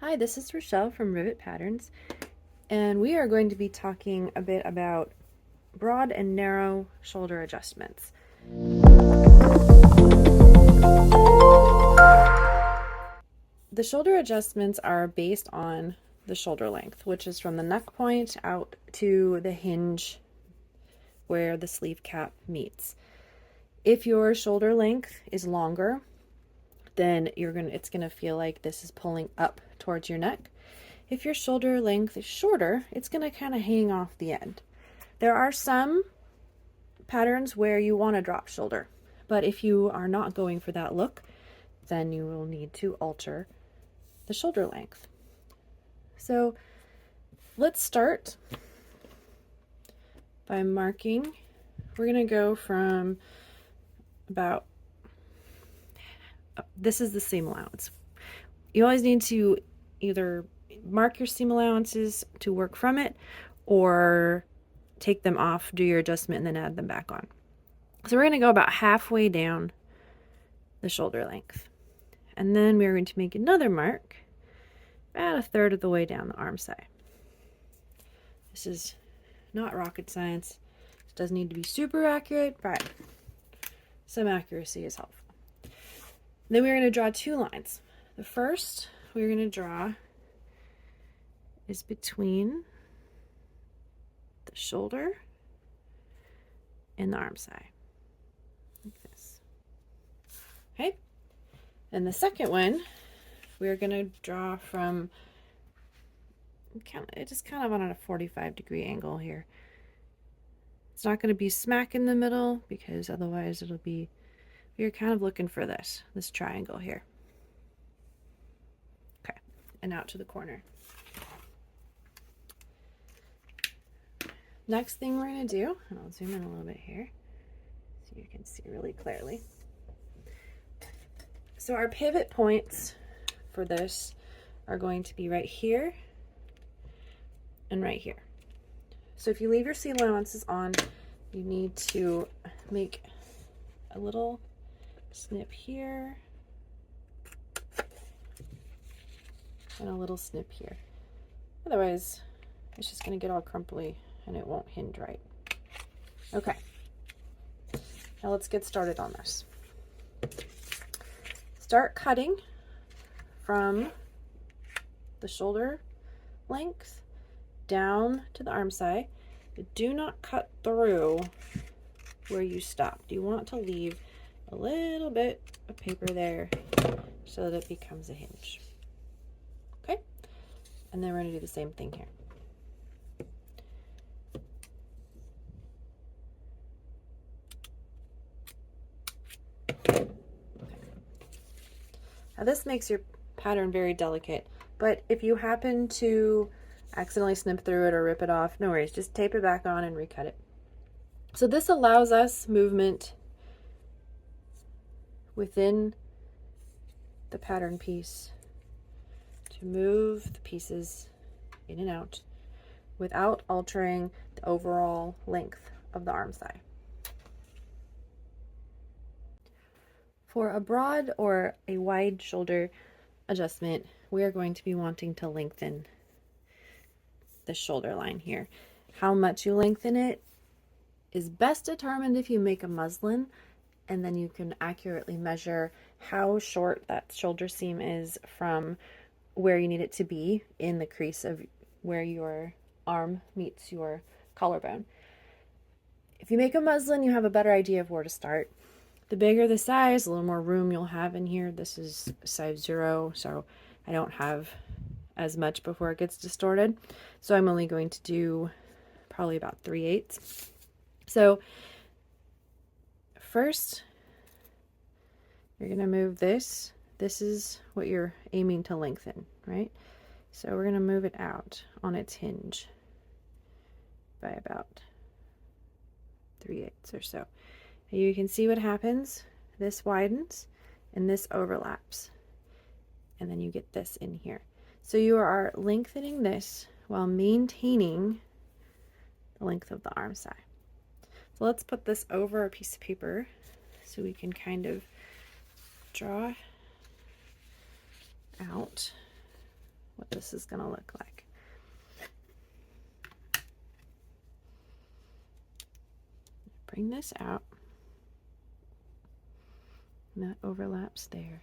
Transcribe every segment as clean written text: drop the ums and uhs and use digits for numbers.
Hi, this is Rachelle from Rivet Patterns, and we are going to be talking a bit about broad and narrow shoulder adjustments. The shoulder adjustments are based on the shoulder length, which is from the neck point out to the hinge where the sleeve cap meets. If your shoulder length is longer, then it's gonna feel like this is pulling up towards your neck. If your shoulder length is shorter, it's gonna kind of hang off the end. There are some patterns where you want to drop shoulder, but if you are not going for that look, then you will need to alter the shoulder length. So let's start by marking. We're gonna go from about, this is the seam allowance. You always need to either mark your seam allowances to work from it or take them off, do your adjustment, and then add them back on. So we're going to go about halfway down the shoulder length. And then we're going to make another mark about a third of the way down the arm side. This is not rocket science. It doesn't need to be super accurate, but some accuracy is helpful. Then we're going to draw two lines. The first we're going to draw is between the shoulder and the arm side, like this. Okay, and the second one we're going to draw from kind of on a 45-degree angle here. It's not going to be smack in the middle because otherwise it'll be, we're kind of looking for this triangle here. Okay, and out to the corner. Next thing we're going to do, and I'll zoom in a little bit here so you can see really clearly. So our pivot points for this are going to be right here and right here. So if you leave your seam allowances on, you need to make a little snip here and a little snip here. Otherwise, it's just going to get all crumply and it won't hinge right. Okay, now let's get started on this. Start cutting from the shoulder length down to the arm side. But do not cut through where you stopped. You want to leave a little bit of paper there so that it becomes a hinge. Okay, and then we're going to do the same thing here. Now this makes your pattern very delicate, but if you happen to accidentally snip through it or rip it off, no worries, just tape it back on and recut it. So this allows us movement within the pattern piece to move the pieces in and out without altering the overall length of the arm side. For a broad or a wide shoulder adjustment, we are going to be wanting to lengthen the shoulder line here. How much you lengthen it is best determined if you make a muslin, and then you can accurately measure how short that shoulder seam is from where you need it to be in the crease of where your arm meets your collarbone. If you make a muslin, you have a better idea of where to start. The bigger the size, a little more room you'll have in here. This is size 0, so I don't have as much before it gets distorted. So I'm only going to do probably about 3/8. So first, you're going to move this. This is what you're aiming to lengthen, right? So we're going to move it out on its hinge by about 3/8 or so. You can see what happens. This widens and this overlaps. And then you get this in here. So you are lengthening this while maintaining the length of the arm side. So let's put this over a piece of paper so we can kind of draw out what this is going to look like. Bring this out. And that overlaps there.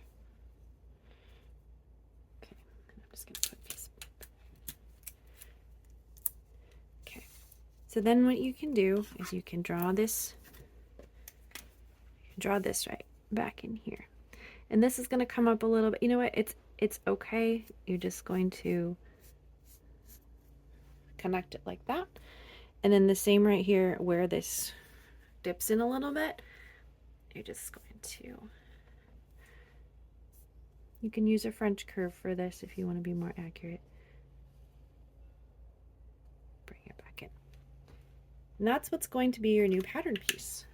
Okay, I'm just going to put a piece. Okay, so then what you can do is you can draw this. Draw this right back in here, and this is going to come up a little bit. You know what? It's okay. You're just going to connect it like that, and then the same right here where this dips in a little bit. You're just going to. You can use a French curve for this if you want to be more accurate. Bring it back in, and that's what's going to be your new pattern piece.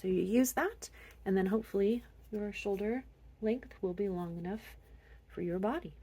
So you use that, and then hopefully your shoulder length will be long enough for your body.